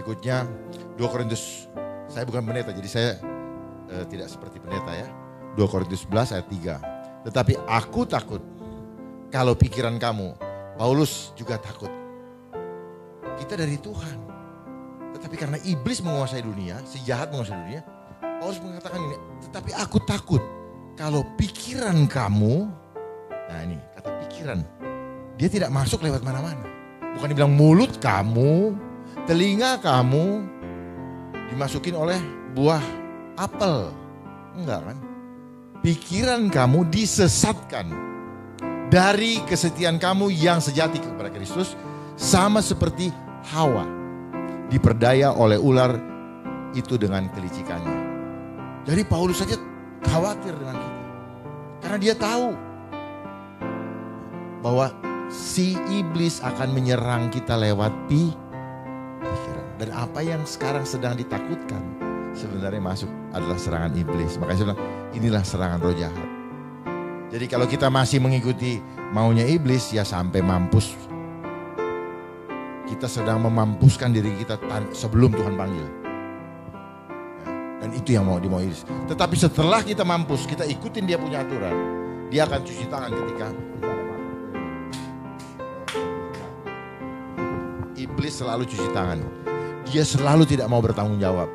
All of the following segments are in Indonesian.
Berikutnya 2 Korintus, saya bukan pendeta jadi saya tidak seperti pendeta ya. 2 Korintus 11 ayat 3. Tetapi aku takut kalau pikiran kamu, Paulus juga takut. Kita dari Tuhan. Tetapi karena iblis menguasai dunia, si jahat menguasai dunia, Paulus mengatakan ini, tetapi aku takut kalau pikiran kamu, nah ini kata pikiran, dia tidak masuk lewat mana-mana. Bukan dibilang mulut kamu, telinga kamu dimasukin oleh buah apel. Enggak kan? Pikiran kamu disesatkan dari kesetiaan kamu yang sejati kepada Kristus, sama seperti Hawa diperdaya oleh ular itu dengan kelicikannya. Jadi Paulus saja khawatir dengan kita. Karena dia tahu bahwa si iblis akan menyerang kita lewat pikiran. Dan apa yang sekarang sedang ditakutkan sebenarnya masuk adalah serangan iblis. Makanya saya bilang inilah serangan roh jahat. Jadi kalau kita masih mengikuti maunya iblis ya sampai mampus. Kita sedang memampuskan diri kita sebelum Tuhan panggil. Dan itu yang mau iblis. Tetapi setelah kita mampus, kita ikutin dia punya aturan. Dia akan cuci tangan ketika iblis selalu cuci tangan. Dia selalu tidak mau bertanggung jawab.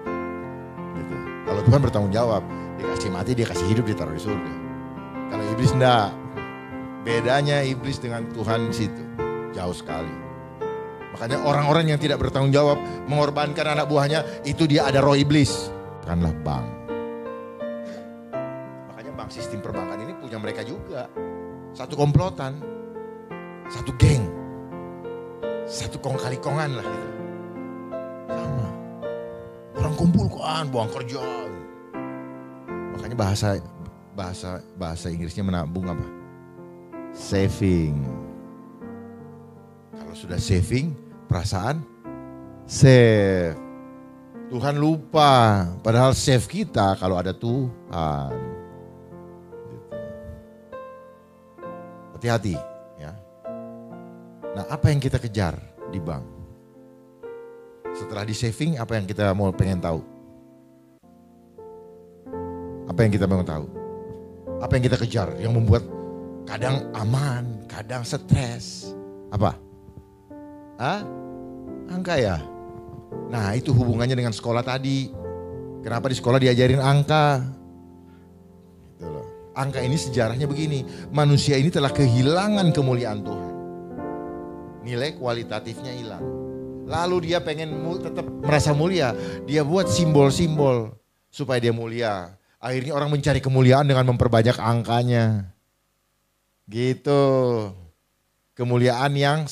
Gitu. Kalau Tuhan bertanggung jawab, dia kasih mati, dia kasih hidup, ditaruh di surga. Kalau iblis enggak. Bedanya iblis dengan Tuhan di situ jauh sekali. Makanya orang-orang yang tidak bertanggung jawab mengorbankan anak buahnya, itu dia ada roh iblis. Bukanlah bank. Makanya bank sistem perbankan ini punya mereka juga. Satu komplotan, satu geng, satu kong-kali-kongan lah gitu. Sama. Orang kumpul kan, buang kerja. Makanya bahasa Inggrisnya menabung apa? Saving. Kalau sudah saving, perasaan save. Tuhan lupa, padahal save kita kalau ada Tuhan. Gitu. Hati-hati ya. Nah, apa yang kita kejar di bank? Setelah di saving, apa yang kita mau pengen tahu? Apa yang kita mau tahu? Apa yang kita kejar yang membuat kadang aman, kadang stres? Apa? Angka ya? Nah itu hubungannya dengan sekolah tadi. Kenapa di sekolah diajarin angka? Gitu loh. Angka ini sejarahnya begini. Manusia ini telah kehilangan kemuliaan Tuhan. Nilai kualitatifnya hilang. Lalu dia pengen tetap merasa mulia. Dia buat simbol-simbol supaya dia mulia. Akhirnya orang mencari kemuliaan dengan memperbanyak angkanya. Gitu. Kemuliaan yang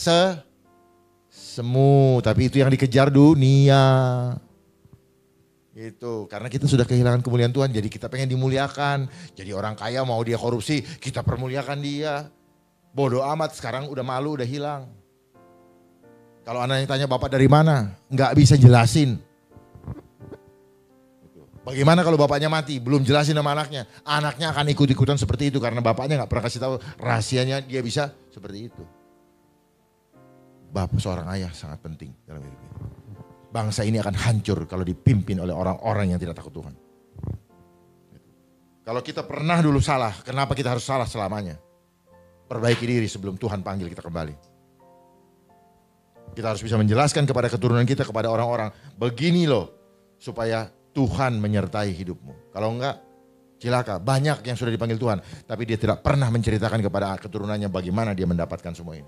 semu, tapi itu yang dikejar dunia. Gitu, karena kita sudah kehilangan kemuliaan Tuhan, jadi kita pengen dimuliakan. Jadi orang kaya mau dia korupsi, kita permuliakan dia. Bodoh amat, sekarang udah malu, udah hilang. Kalau anaknya tanya bapak dari mana, nggak bisa jelasin. Bagaimana kalau bapaknya mati, belum jelasin sama anaknya. Anaknya akan ikut-ikutan seperti itu karena bapaknya nggak pernah kasih tahu rahasianya dia bisa seperti itu. Bapak seorang ayah sangat penting dalam hidup ini. Bangsa ini akan hancur kalau dipimpin oleh orang-orang yang tidak takut Tuhan. Kalau kita pernah dulu salah, kenapa kita harus salah selamanya? Perbaiki diri sebelum Tuhan panggil kita kembali. Kita harus bisa menjelaskan kepada keturunan kita, kepada orang-orang, begini loh, supaya Tuhan menyertai hidupmu. Kalau enggak, cilaka. Banyak yang sudah dipanggil Tuhan, tapi dia tidak pernah menceritakan kepada keturunannya bagaimana dia mendapatkan semua ini.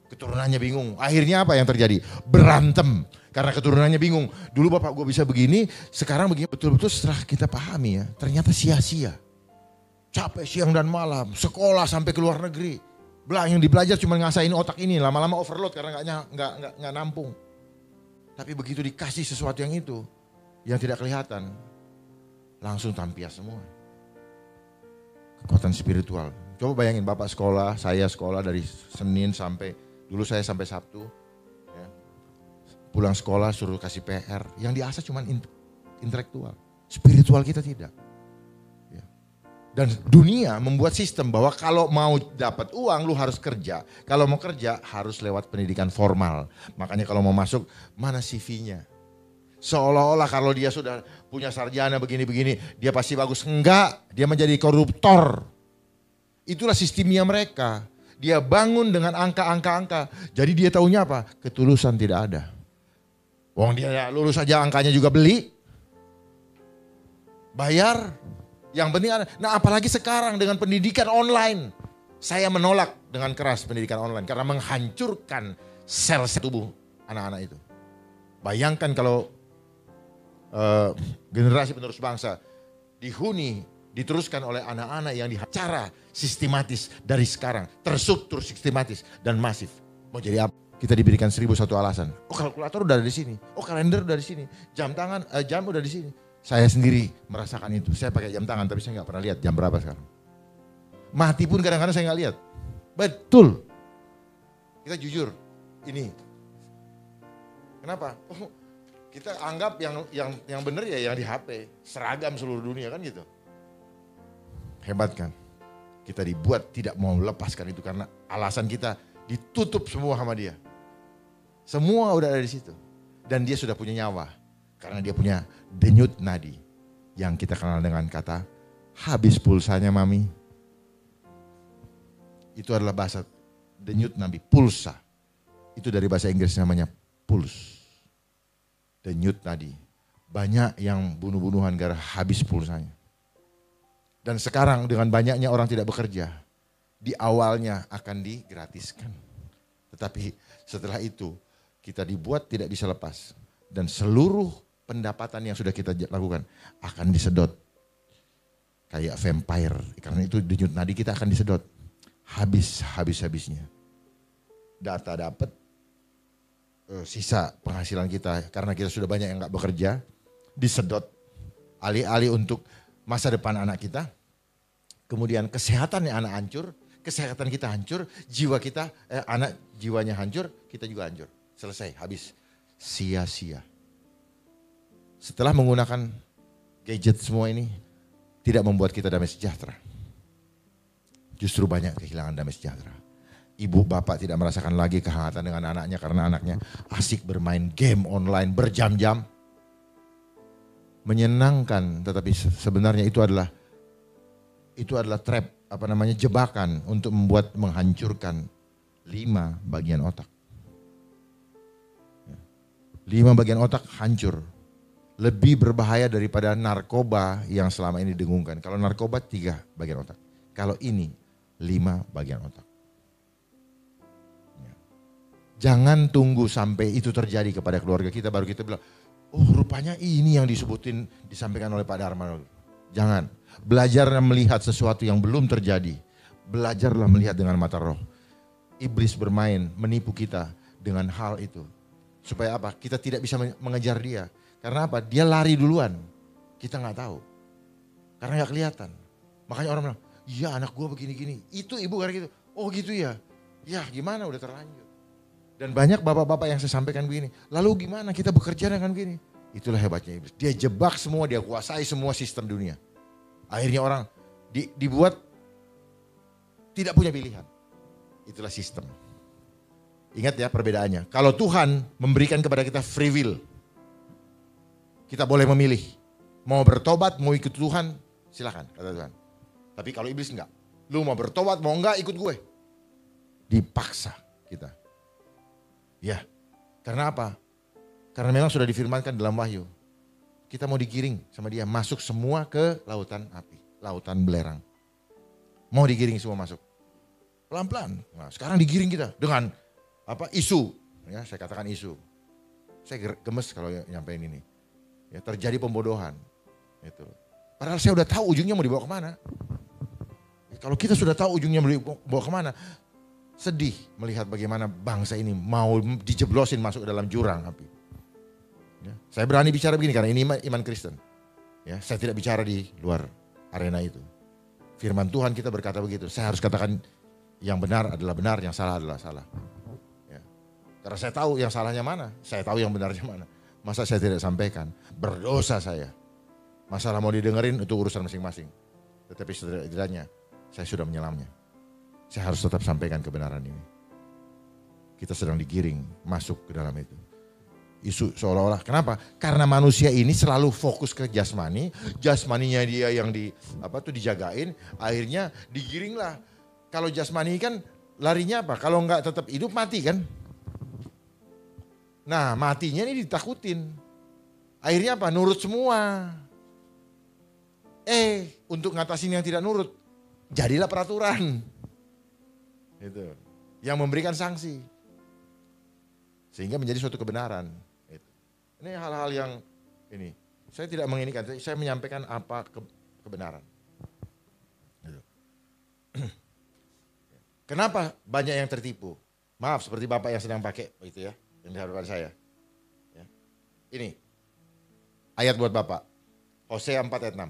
Keturunannya bingung. Akhirnya apa yang terjadi? Berantem. Karena keturunannya bingung. Dulu bapak gue bisa begini, sekarang begini. Betul-betul setelah kita pahami ya, ternyata sia-sia. Capek siang dan malam, sekolah sampai ke luar negeri. Yang dipelajar cuma ngasain otak ini, lama-lama overload karena nggak nampung. Tapi begitu dikasih sesuatu yang itu, yang tidak kelihatan, langsung tampias semua. Kekuatan spiritual. Coba bayangin bapak sekolah, saya sekolah dari Senin sampai dulu saya sampai Sabtu, ya. Pulang sekolah suruh kasih PR, yang diasah cuma intelektual, spiritual kita tidak. Ya. Dan dunia membuat sistem bahwa kalau mau dapat uang lu harus kerja, kalau mau kerja harus lewat pendidikan formal. Makanya kalau mau masuk mana CV-nya, Seolah-olah kalau dia sudah punya sarjana begini-begini, dia pasti bagus. Enggak, dia menjadi koruptor. Itulah sistemnya mereka. Dia bangun dengan angka-angka. Jadi dia taunya apa? Ketulusan tidak ada. Wong dia lulus aja angkanya juga beli. Bayar. Yang penting ada. Nah apalagi sekarang dengan pendidikan online. Saya menolak dengan keras pendidikan online. Karena menghancurkan sel tubuh anak-anak itu. Bayangkan kalau generasi penerus bangsa dihuni, diteruskan oleh anak-anak yang secara sistematis dari sekarang. Terstruktur sistematis dan masif. Mau jadi apa? Kita diberikan 1001 alasan. Oh kalkulator udah ada di sini. Oh kalender udah di sini. Jam tangan, jam udah di sini. Saya sendiri merasakan itu. Saya pakai jam tangan tapi saya nggak pernah lihat jam berapa sekarang. Mati pun kadang-kadang saya nggak lihat. Betul. Kita jujur. Ini. Kenapa? Oh, kita anggap yang benar ya yang di HP. Seragam seluruh dunia kan gitu. Hebat kan? Kita dibuat tidak mau melepaskan itu karena alasan kita ditutup semua sama dia. Semua udah ada di situ. Dan dia sudah punya nyawa. Karena dia punya denyut nadi. Yang kita kenal dengan kata habis pulsanya mami. Itu adalah bahasa denyut nadi, pulsa. Itu dari bahasa Inggris namanya pulse. Denyut nadi. Banyak yang bunuh-bunuhan gara habis pulsanya. Dan sekarang dengan banyaknya orang tidak bekerja. Di awalnya akan digratiskan. Tetapi setelah itu kita dibuat tidak bisa lepas. Dan seluruh pendapatan yang sudah kita lakukan akan disedot. Kayak vampire. Karena itu denyut nadi kita akan disedot. Habis-habisnya. Data dapat. Sisa penghasilan kita. Karena kita sudah banyak yang gak bekerja. Disedot. Alih-alih untuk masa depan anak kita. Kemudian kesehatannya anak hancur. Kesehatan kita hancur, jiwa kita, anak jiwanya hancur, kita juga hancur. Selesai, habis. Sia-sia. Setelah menggunakan gadget semua ini, tidak membuat kita damai sejahtera. Justru banyak kehilangan damai sejahtera. Ibu bapak tidak merasakan lagi kehangatan dengan anaknya karena anaknya asik bermain game online berjam-jam. Menyenangkan, tetapi sebenarnya itu adalah trap. Jebakan untuk menghancurkan 5 bagian otak. 5 bagian otak hancur. Lebih berbahaya daripada narkoba yang selama ini didengungkan. Kalau narkoba 3 bagian otak. Kalau ini 5 bagian otak. Jangan tunggu sampai itu terjadi kepada keluarga kita baru kita bilang, oh rupanya ini yang disampaikan oleh Pak Darman. Jangan. Belajarlah melihat sesuatu yang belum terjadi. Belajarlah melihat dengan mata roh. Iblis bermain, menipu kita dengan hal itu. Supaya apa? Kita tidak bisa mengejar dia. Karena apa? Dia lari duluan. Kita gak tahu. Karena gak kelihatan. Makanya orang bilang, iya anak gua begini-gini. Itu ibu kayak gitu. Oh gitu ya. Ya gimana udah terlanjur. Dan banyak bapak-bapak yang saya sampaikan begini. Lalu gimana kita bekerja dengan begini? Itulah hebatnya iblis. Dia jebak semua, dia kuasai semua sistem dunia. Akhirnya orang dibuat tidak punya pilihan. Itulah sistem. Ingat ya perbedaannya. Kalau Tuhan memberikan kepada kita free will. Kita boleh memilih. Mau bertobat, mau ikut Tuhan, silakan kata Tuhan. Tapi kalau iblis enggak. Lu mau bertobat, mau enggak ikut gue. Dipaksa kita. Ya, karena apa? Karena memang sudah difirmankan dalam Wahyu. Kita mau digiring sama dia, masuk semua ke lautan api, lautan belerang. Mau digiring semua masuk. Pelan-pelan. Nah, sekarang digiring kita dengan isu. Ya, saya katakan isu. Saya gemes kalau nyampein ini. Ya, terjadi pembodohan. Itu. Padahal saya udah tahu ujungnya mau dibawa kemana. Ya, kalau kita sudah tahu ujungnya mau dibawa kemana, sedih melihat bagaimana bangsa ini mau dijeblosin masuk ke dalam jurang api. Ya, saya berani bicara begini karena ini iman Kristen. Ya, saya tidak bicara di luar arena itu. Firman Tuhan kita berkata begitu. Saya harus katakan yang benar adalah benar, yang salah adalah salah. Ya. Karena saya tahu yang salahnya mana, saya tahu yang benarnya mana. Masa saya tidak sampaikan? Berdosa saya. Masalah mau didengerin itu urusan masing-masing. Tetapi setidaknya saya sudah menyelamnya. Saya harus tetap sampaikan kebenaran ini. Kita sedang digiring masuk ke dalam itu. isu seolah-olah. Kenapa? Karena manusia ini selalu fokus ke jasmani, jasmaninya dia yang dijagain, akhirnya digiringlah. Kalau jasmani kan larinya apa? Kalau nggak tetap hidup mati kan? Nah matinya ini ditakutin. Akhirnya apa? Nurut semua. Untuk ngatasin yang tidak nurut, jadilah peraturan. Itu. Yang memberikan sanksi. Sehingga menjadi suatu kebenaran. Ini hal-hal yang ini. Saya tidak menginikan, saya menyampaikan apa kebenaran. Kenapa banyak yang tertipu? Maaf, seperti Bapak yang sedang pakai itu ya, yang di hadapan saya. Ya. Ini ayat buat Bapak. Hosea 4 ayat 6.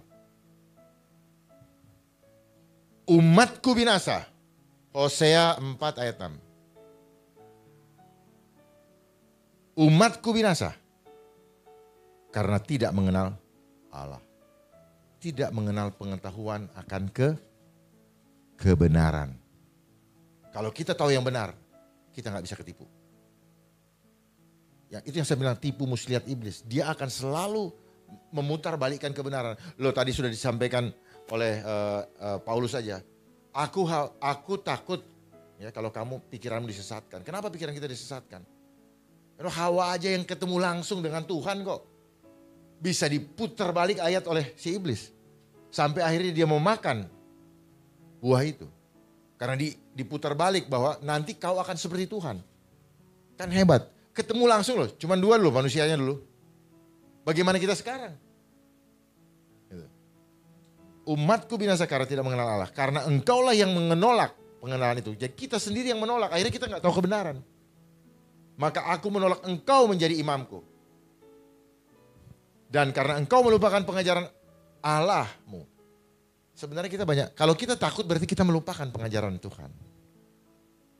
Umatku binasa. Hosea 4 ayat 6. Umatku binasa karena tidak mengenal Allah. Tidak mengenal pengetahuan akan kebenaran. Kalau kita tahu yang benar, kita nggak bisa ketipu. Ya, itu yang saya bilang, tipu muslihat iblis. Dia akan selalu memutar balikkan kebenaran. Loh tadi sudah disampaikan oleh Paulus saja. Aku takut ya kalau kamu pikiranmu disesatkan. Kenapa pikiran kita disesatkan? Karena Hawa aja yang ketemu langsung dengan Tuhan kok bisa diputar balik ayat oleh si iblis. Sampai akhirnya dia mau makan buah itu. Karena diputar balik bahwa nanti kau akan seperti Tuhan. Kan hebat. Ketemu langsung loh, cuman dua loh manusianya dulu. Bagaimana kita sekarang? Umatku binasa karena tidak mengenal Allah. Karena engkaulah yang menolak pengenalan itu. Jadi kita sendiri yang menolak. Akhirnya kita gak tahu kebenaran. Maka aku menolak engkau menjadi imamku. Dan karena engkau melupakan pengajaran Allahmu. Sebenarnya kita banyak. Kalau kita takut berarti kita melupakan pengajaran Tuhan.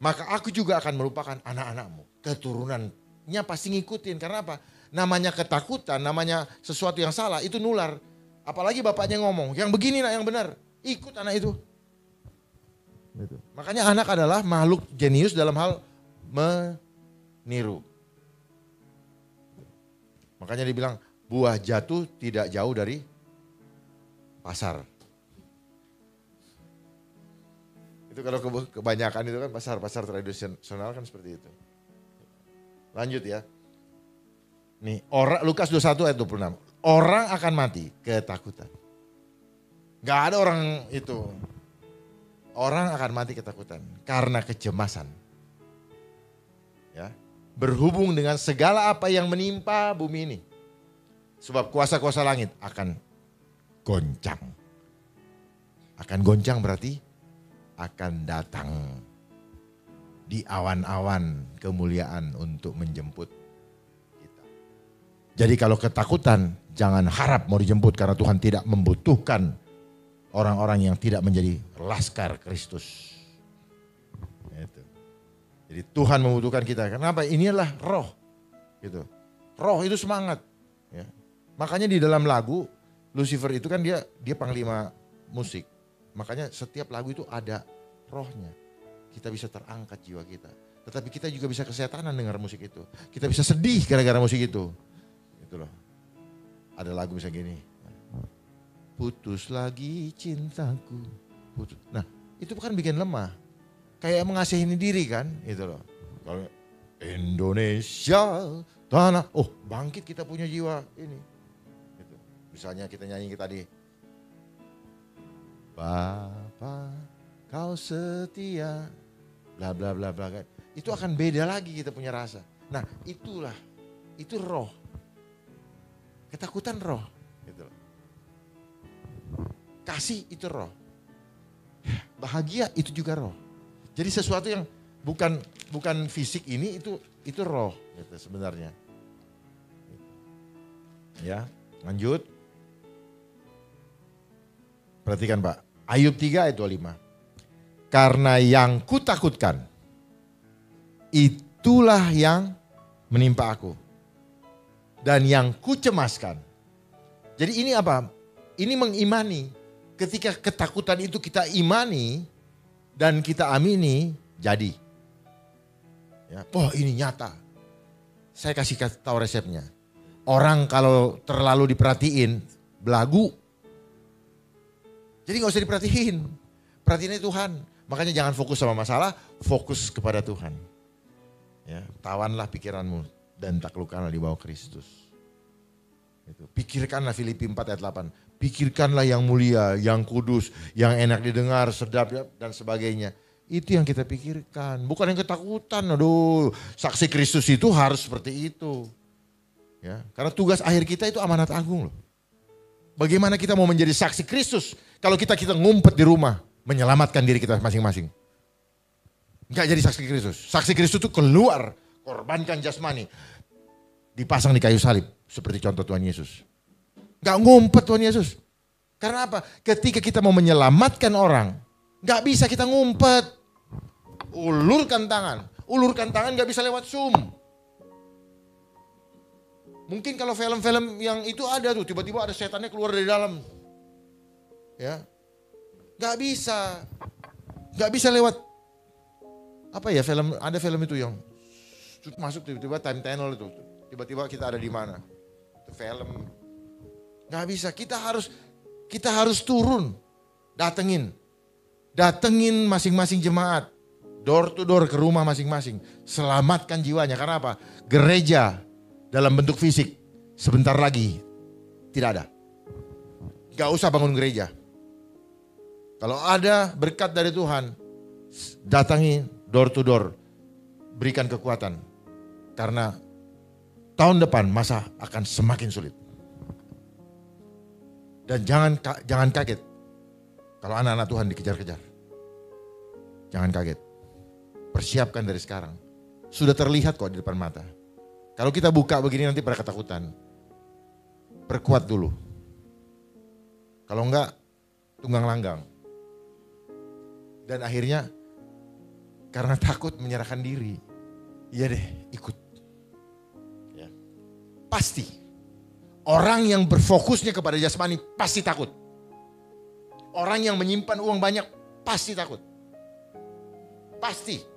Maka aku juga akan melupakan anak-anakmu. Keturunannya pasti ngikutin. Karena apa? Namanya ketakutan, namanya sesuatu yang salah itu nular. Apalagi bapaknya ngomong, yang begini nak yang benar. Ikut anak itu. Gitu. Makanya anak adalah makhluk jenius dalam hal meniru. Makanya dibilang buah jatuh tidak jauh dari pasar. Itu kalau kebanyakan itu kan pasar tradisional kan seperti itu. Lanjut ya. Nih, Lukas 21 ayat 26. Orang akan mati ketakutan. Gak ada orang itu. Orang akan mati ketakutan karena kecemasan. Ya, berhubung dengan segala apa yang menimpa bumi ini. Sebab kuasa-kuasa langit akan goncang. Akan goncang berarti akan datang di awan-awan kemuliaan untuk menjemput kita. Jadi kalau ketakutan jangan harap mau dijemput karena Tuhan tidak membutuhkan orang-orang yang tidak menjadi laskar Kristus. Itu. Jadi Tuhan membutuhkan kita. Kenapa? Inilah roh. Gitu. Roh itu semangat. Ya. Makanya di dalam lagu Lucifer itu kan dia panglima musik. Makanya setiap lagu itu ada rohnya. Kita bisa terangkat jiwa kita. Tetapi kita juga bisa kesetanan dengar musik itu. Kita bisa sedih gara-gara musik itu. Itu loh. Ada lagu misalnya gini. Putus lagi cintaku. Putus. Nah itu bukan bikin lemah. Kayak mengasihani diri kan. Itu loh. Kalau Indonesia tanah. Oh bangkit kita punya jiwa ini. Gitu. Misalnya kita nyanyi tadi. Bapa kau setia. Bla bla bla bla. Itu akan beda lagi kita punya rasa. Nah itulah. Itu roh. Ketakutan roh. Gitu. Kasih itu roh. Bahagia itu juga roh. Jadi sesuatu yang bukan fisik ini itu roh gitu sebenarnya. Ya, lanjut. Perhatikan Pak. Ayub 3 ayat 25. Karena yang kutakutkan itulah yang menimpa aku. Dan yang kucemaskan. Jadi ini apa? Ini mengimani. Ketika ketakutan itu kita imani dan kita amini, jadi. Ya, oh ini nyata. Saya kasih tahu resepnya. Orang kalau terlalu diperhatiin, belagu. Jadi gak usah diperhatiin. Perhatiinnya Tuhan. Makanya jangan fokus sama masalah, fokus kepada Tuhan. Ya, tawanlah pikiranmu dan taklukkanlah di bawah Kristus. Itu. Pikirkanlah Filipi 4 ayat 8. Pikirkanlah yang mulia, yang kudus, yang enak didengar, sedap dan sebagainya. Itu yang kita pikirkan, bukan yang ketakutan. Aduh, saksi Kristus itu harus seperti itu. Ya, karena tugas akhir kita itu amanat agung loh. Bagaimana kita mau menjadi saksi Kristus kalau kita ngumpet di rumah menyelamatkan diri kita masing-masing. Enggak jadi saksi Kristus. Saksi Kristus itu keluar, korbankan jasmani, dipasang di kayu salib seperti contoh Tuhan Yesus. Enggak ngumpet Tuhan Yesus. Karena apa? Ketika kita mau menyelamatkan orang, enggak bisa kita ngumpet. Ulurkan tangan enggak bisa lewat Zoom. Mungkin kalau film-film yang itu ada tuh, tiba-tiba ada setannya keluar dari dalam. Ya. Enggak bisa lewat apa ya ada film itu yang masuk tiba-tiba time tunnel itu. Tiba-tiba kita ada di mana. Itu film. Enggak bisa, kita harus turun. Datengin masing-masing jemaat. Door to door ke rumah masing-masing. Selamatkan jiwanya. Karena apa? Gereja dalam bentuk fisik sebentar lagi tidak ada. Gak usah bangun gereja. Kalau ada berkat dari Tuhan, datangi door to door. Berikan kekuatan. Karena tahun depan masa akan semakin sulit. Dan jangan kaget kalau anak-anak Tuhan dikejar-kejar. Jangan kaget. Persiapkan dari sekarang. Sudah terlihat kok di depan mata. Kalau kita buka begini nanti pada ketakutan. Perkuat dulu. Kalau enggak, tunggang langgang. Dan akhirnya karena takut menyerahkan diri. Iya deh, ikut. Ya. Pasti. Orang yang berfokusnya kepada jasmani pasti takut. Orang yang menyimpan uang banyak pasti takut. Pasti.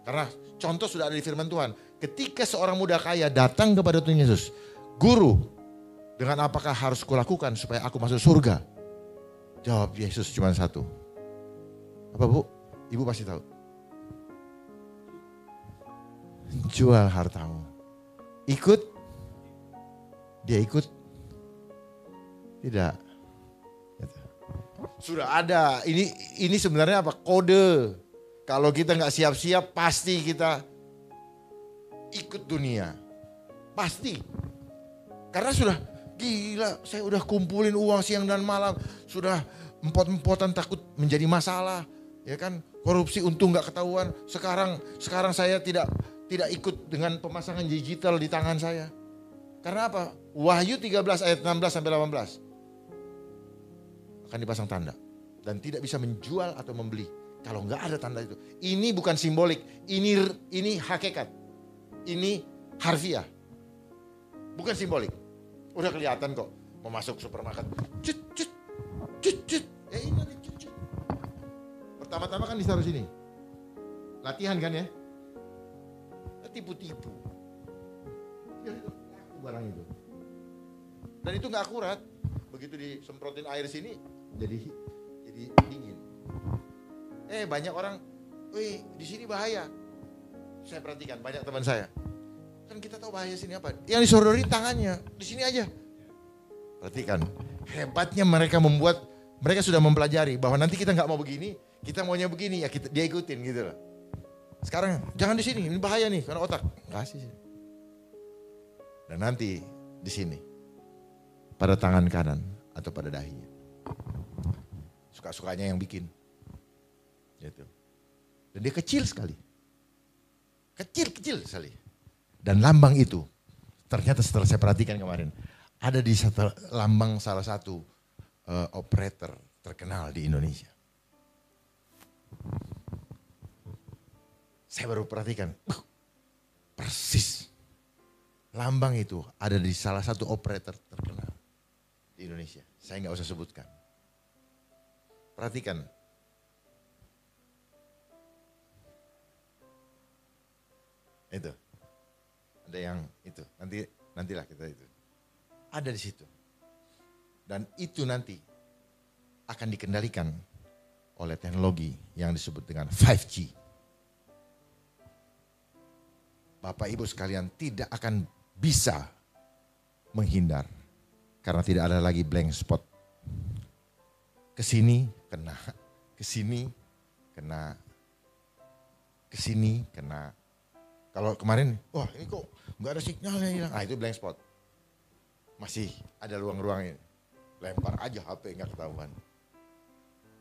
Karena contoh sudah ada di firman Tuhan. Ketika seorang muda kaya datang kepada Tuhan Yesus. Guru, dengan apakah harus kulakukan supaya aku masuk surga? Jawab Yesus cuma satu. Apa Bu? Ibu pasti tahu. Jual hartamu. Ikut. Dia ikut. Tidak. Sudah ada. Ini sebenarnya apa? Kode. Kalau kita nggak siap-siap, pasti kita ikut dunia. Pasti. Karena sudah gila, saya udah kumpulin uang siang dan malam, sudah empot-empotan takut menjadi masalah, ya kan? Korupsi untung nggak ketahuan. Sekarang saya tidak ikut dengan pemasangan digital di tangan saya. Karena apa? Wahyu 13 ayat 16 sampai 18. Akan dipasang tanda dan tidak bisa menjual atau membeli kalau nggak ada tanda itu. Ini bukan simbolik, ini hakikat, ini harfiah, bukan simbolik. Udah kelihatan kok, mau masuk supermarket, cut. Ini cut. Pertama-tama kan ditaruh sini, latihan kan ya, tipu-tipu, ya, barang itu, dan itu nggak akurat. Begitu disemprotin air sini. Jadi dingin. Banyak orang, di sini bahaya. Saya perhatikan banyak teman saya. Kan kita tahu bahaya sini apa? Yang disodori tangannya, di sini aja. Perhatikan, hebatnya mereka sudah mempelajari bahwa nanti kita nggak mau begini, kita maunya begini ya dia ikutin gitu loh. Sekarang jangan di sini, ini bahaya nih karena otak. Kasih. Dan nanti di sini pada tangan kanan atau pada dahinya. Suka-sukanya yang bikin. Gitu. Dan dia kecil sekali. Kecil sekali. Dan lambang itu, ternyata setelah saya perhatikan kemarin, ada di lambang salah satu operator terkenal di Indonesia. Saya baru perhatikan, persis. Lambang itu ada di salah satu operator terkenal di Indonesia. Saya nggak usah sebutkan. Perhatikan. Ada yang itu, nantilah kita itu. Ada di situ. Dan itu nanti akan dikendalikan oleh teknologi yang disebut dengan 5G. Bapak Ibu sekalian tidak akan bisa menghindar karena tidak ada lagi blank spot. Kesini kena, kesini kena, kesini kena. Kalau kemarin, wah ini kok nggak ada sinyalnya hilang. Ah itu blank spot. Masih ada ruang-ruang ini. Lempar aja HP nggak ketahuan.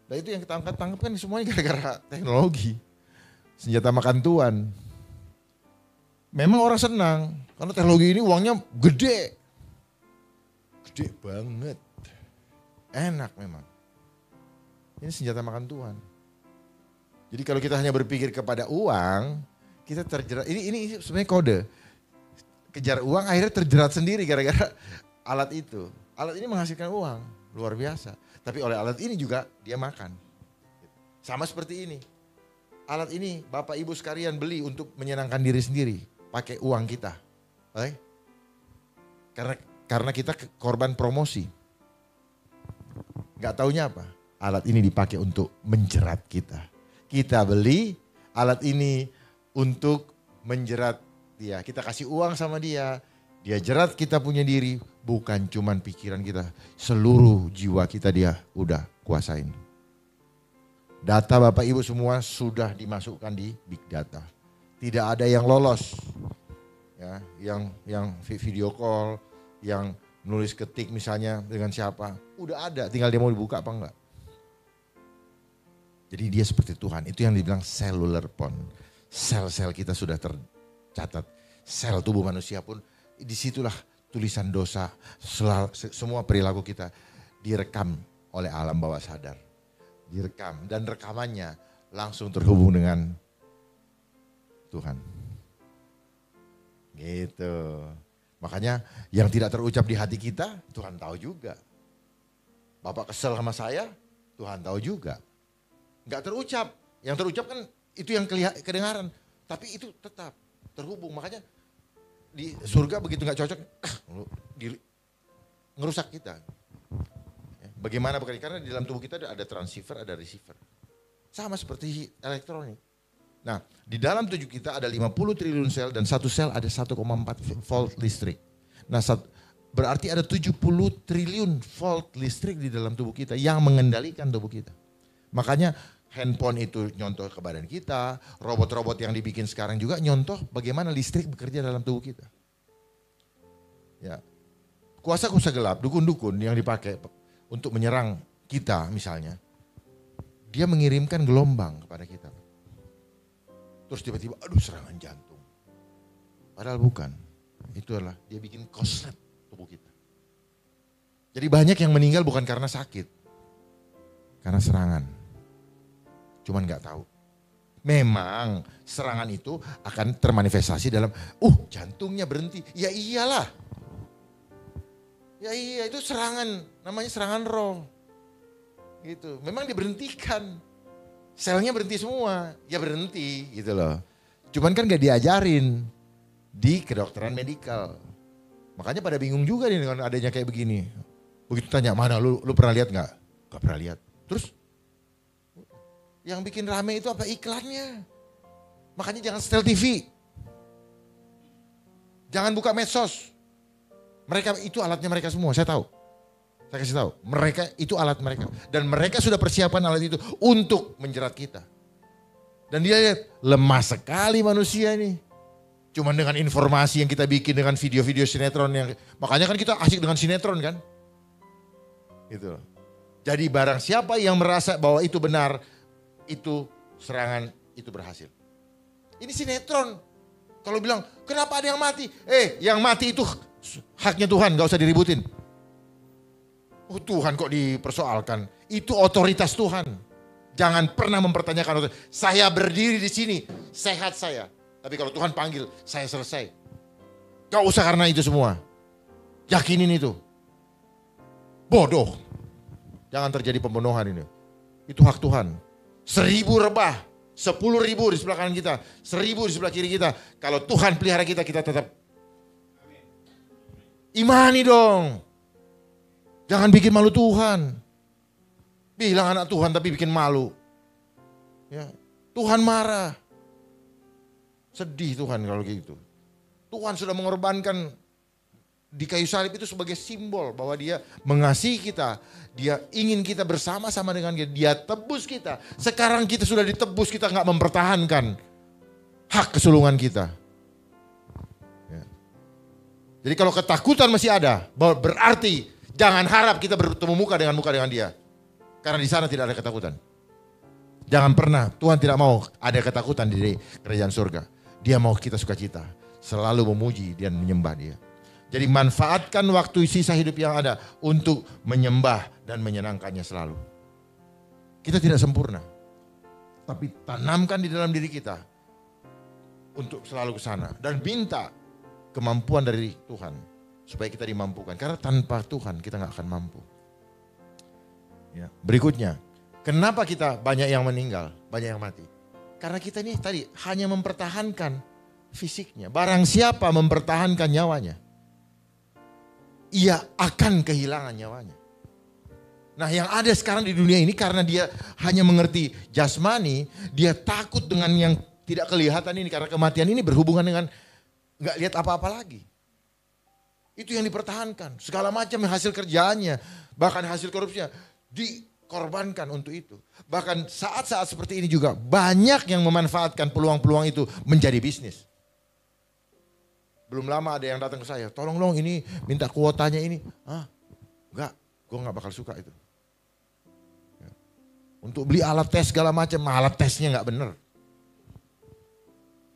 Dan itu yang kita tangkap kan semuanya gara-gara teknologi. Senjata makan tuan. Memang orang senang karena teknologi ini uangnya gede. Gede banget. Enak memang. Ini senjata makan tuan. Jadi kalau kita hanya berpikir kepada uang, kita terjerat. Ini sebenarnya kode. Kejar uang akhirnya terjerat sendiri gara-gara alat itu. Alat ini menghasilkan uang, luar biasa. Tapi oleh alat ini juga dia makan. Sama seperti ini. Alat ini Bapak Ibu sekalian beli untuk menyenangkan diri sendiri. Pakai uang kita. Karena kita korban promosi. Gak taunya apa? Alat ini dipakai untuk menjerat kita. Kita beli alat ini untuk menjerat dia. Kita kasih uang sama dia. Dia jerat kita punya diri. Bukan cuman pikiran kita. Seluruh jiwa kita dia udah kuasain. Data Bapak Ibu semua sudah dimasukkan di big data. Tidak ada yang lolos. Ya, yang video call, yang nulis ketik misalnya dengan siapa. Udah ada, tinggal dia mau dibuka apa enggak. Jadi dia seperti Tuhan. Itu yang dibilang cellular phone. Sel-sel kita sudah tercatat. Sel tubuh manusia pun disitulah tulisan dosa. Semua perilaku kita direkam oleh alam bawah sadar. Direkam dan rekamannya langsung terhubung dengan Tuhan. Gitu. Makanya yang tidak terucap di hati kita, Tuhan tahu juga. Bapak kesel sama saya, Tuhan tahu juga. Enggak terucap. Yang terucap kan itu yang kedengaran. Tapi itu tetap terhubung. Makanya di surga begitu enggak cocok, ngerusak kita. Bagaimana bukan? Karena di dalam tubuh kita ada transceiver, ada receiver. Sama seperti elektronik. Nah, di dalam tubuh kita ada 50 triliun sel dan satu sel ada 1,4 volt listrik. Nah, berarti ada 70 triliun volt listrik di dalam tubuh kita yang mengendalikan tubuh kita. Makanya handphone itu nyontoh ke badan kita, robot-robot yang dibikin sekarang juga nyontoh bagaimana listrik bekerja dalam tubuh kita. Ya. Kuasa-kuasa gelap, dukun-dukun yang dipakai untuk menyerang kita misalnya, dia mengirimkan gelombang kepada kita. Terus tiba-tiba, aduh serangan jantung. Padahal bukan. Itu adalah dia bikin korslet tubuh kita. Jadi banyak yang meninggal bukan karena sakit. Karena serangan. Cuman gak tahu. Memang serangan itu akan termanifestasi dalam, jantungnya berhenti. Ya iyalah. Ya iya itu serangan, namanya serangan roh. Gitu. Memang diberhentikan. Selnya berhenti semua, ya berhenti gitu loh. Cuman kan gak diajarin di kedokteran medikal. Makanya pada bingung juga nih dengan adanya kayak begini. Begitu tanya, mana lu pernah lihat gak? Gak pernah lihat. Terus yang bikin rame itu apa? Iklannya. Makanya jangan setel TV. Jangan buka medsos. Mereka itu alatnya mereka semua, saya tahu. Saya kasih tahu, mereka itu alat mereka. Dan mereka sudah persiapan alat itu untuk menjerat kita. Dan dia lihat, lemah sekali manusia ini. Cuman dengan informasi yang kita bikin dengan video-video sinetron yang, makanya kan kita asik dengan sinetron kan. Gitu. Jadi barang siapa yang merasa bahwa itu benar, itu serangan itu berhasil. Ini sinetron. Kalau bilang, kenapa ada yang mati? Yang mati itu haknya Tuhan, gak usah diributin. Tuhan kok dipersoalkan? Itu otoritas Tuhan. Jangan pernah mempertanyakan otoritas. Saya berdiri di sini, sehat saya. Tapi kalau Tuhan panggil, saya selesai. Gak usah karena itu semua. Yakinin itu. Bodoh. Jangan terjadi pembunuhan ini. Itu hak Tuhan. 1000 rebah, 10.000 di sebelah kanan kita, 1000 di sebelah kiri kita. Kalau Tuhan pelihara kita, kita tetap Imani dong. Jangan bikin malu Tuhan. Bilang anak Tuhan tapi bikin malu. Ya, Tuhan marah. Sedih Tuhan kalau gitu. Tuhan sudah mengorbankan di kayu salib itu sebagai simbol bahwa dia mengasihi kita. Dia ingin kita bersama-sama dengan dia. Dia tebus kita. Sekarang kita sudah ditebus, kita nggak mempertahankan hak kesulungan kita. Ya. Jadi kalau ketakutan masih ada, berarti jangan harap kita bertemu muka dengan dia. Karena di sana tidak ada ketakutan. Jangan pernah, Tuhan tidak mau ada ketakutan di kerajaan surga. Dia mau kita sukacita, selalu memuji dan menyembah dia. Jadi manfaatkan waktu sisa hidup yang ada untuk menyembah dan menyenangkannya selalu. Kita tidak sempurna, tapi tanamkan di dalam diri kita untuk selalu ke sana. Dan minta kemampuan dari Tuhan supaya kita dimampukan. Karena tanpa Tuhan kita gak akan mampu. Ya. Berikutnya, kenapa kita banyak yang meninggal, banyak yang mati? Karena kita ini tadi hanya mempertahankan fisiknya. Barang siapa mempertahankan nyawanya, ia akan kehilangan nyawanya. Nah, yang ada sekarang di dunia ini karena dia hanya mengerti jasmani, dia takut dengan yang tidak kelihatan ini. Karena kematian ini berhubungan dengan gak lihat apa-apa lagi. Itu yang dipertahankan. Segala macam hasil kerjaannya, bahkan hasil korupsinya dikorbankan untuk itu. Bahkan saat-saat seperti ini juga banyak yang memanfaatkan peluang-peluang itu menjadi bisnis. Belum lama ada yang datang ke saya, tolong dong ini minta kuotanya ini. Enggak, gue gak bakal suka itu. Ya. Untuk beli alat tes segala macam, alat tesnya gak bener.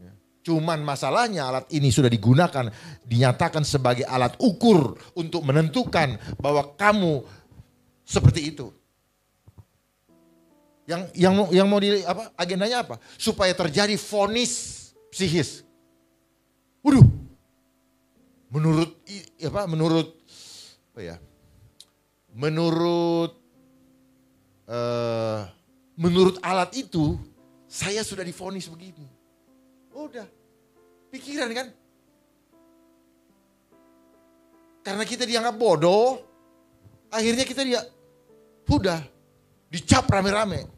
Ya. Cuman masalahnya alat ini sudah digunakan, dinyatakan sebagai alat ukur untuk menentukan bahwa kamu seperti itu. Yang mau agendanya apa? Supaya terjadi vonis psikis. Waduh. Menurut alat itu saya sudah divonis begini. Udah. Pikiran kan? Karena kita dianggap bodoh, akhirnya kita udah dicap rame-rame.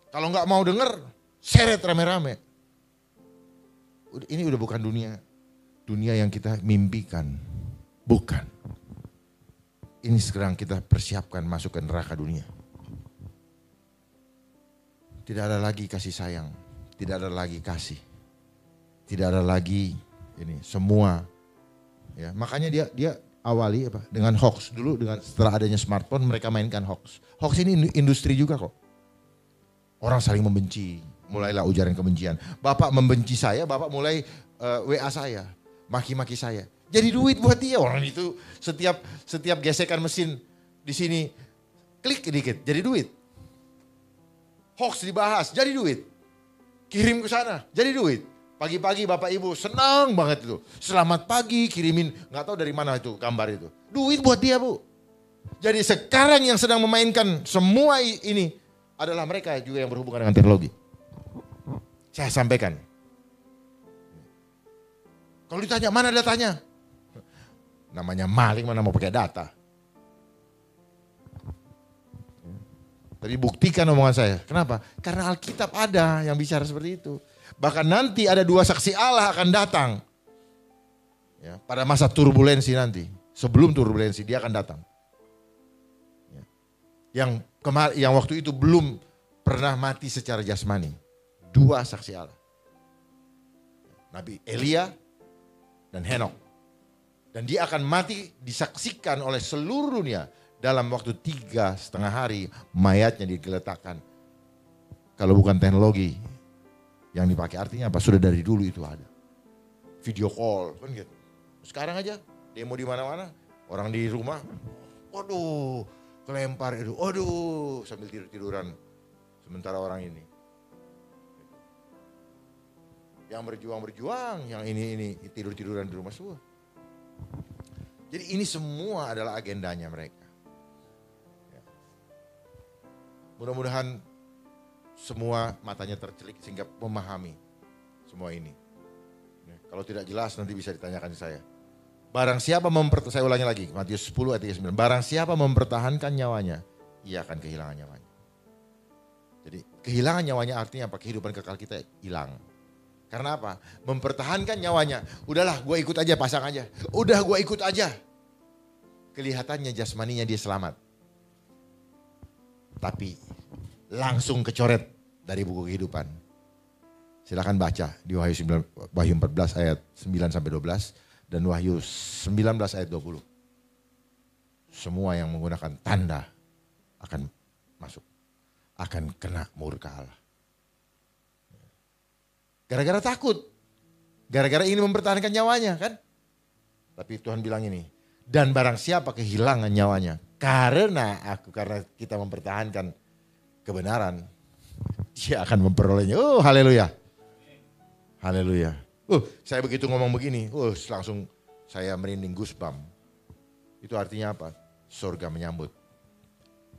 Kalau nggak mau denger, seret rame-rame. Ini udah bukan dunia yang kita mimpikan. Bukan. Ini sekarang kita persiapkan masuk ke neraka dunia. Tidak ada lagi kasih sayang, tidak ada lagi kasih. Tidak ada lagi ini semua. Ya, makanya dia awali dengan hoax dulu, setelah adanya smartphone mereka mainkan hoax. Hoax ini industri juga kok. Orang saling membenci, mulailah ujaran kebencian. Bapak membenci saya, bapak mulai WA saya, maki-maki saya. Jadi duit buat dia. Orang itu setiap gesekan mesin di sini klik dikit, jadi duit. Hoax dibahas, jadi duit. Kirim ke sana, jadi duit. Pagi-pagi bapak ibu senang banget itu. Selamat pagi, kirimin, nggak tahu dari mana itu gambar itu. Duit buat dia bu. Jadi sekarang yang sedang memainkan semua ini adalah mereka juga yang berhubungan dengan teknologi. Saya sampaikan. Kalau ditanya mana datanya? Namanya maling mana mau pakai data. Tapi buktikan omongan saya. Kenapa? Karena Alkitab ada yang bicara seperti itu. Bahkan nanti ada 2 saksi Allah akan datang. Ya, pada masa turbulensi nanti. Sebelum turbulensi dia akan datang. Ya. Yang waktu itu belum pernah mati secara jasmani. 2 saksi Allah. Nabi Elia dan Henok. Dan dia akan mati disaksikan oleh seluruh dunia. Dalam waktu 3,5 hari mayatnya digeletakkan. Kalau bukan teknologi yang dipakai, artinya apa? Sudah dari dulu itu ada. Video call kan gitu. Sekarang aja demo di mana-mana, orang di rumah, waduh, kelempar itu, waduh, sambil tidur-tiduran. Sementara orang ini yang berjuang, yang ini tidur-tiduran di rumah semua. Jadi ini semua adalah agendanya mereka. Ya. Mudah-mudahan semua matanya tercelik sehingga memahami semua ini. Ya. Kalau tidak jelas nanti bisa ditanyakan saya. Saya ulangi lagi, Matius 10 ayat 39. Barang siapa mempertahankan nyawanya, ia akan kehilangan nyawanya. Jadi kehilangan nyawanya artinya apa? Kehidupan kekal kita hilang. Karena apa? Mempertahankan nyawanya. Udahlah gue ikut aja, pasang aja. Udah gue ikut aja. Kelihatannya jasmaninya dia selamat. Tapi langsung kecoret dari buku kehidupan. Silakan baca di Wahyu 14 ayat 9 sampai 12 dan Wahyu 19 ayat 20. Semua yang menggunakan tanda akan masuk. Akan kena murka Allah. Gara-gara takut. Gara-gara ingin mempertahankan nyawanya kan. Tapi Tuhan bilang ini. Dan barang siapa kehilangan nyawanya. Karena kita mempertahankan kebenaran. Dia akan memperolehnya. Oh haleluya. Haleluya. Saya begitu ngomong begini. Langsung saya merinding goosebump. Itu artinya apa? Surga menyambut.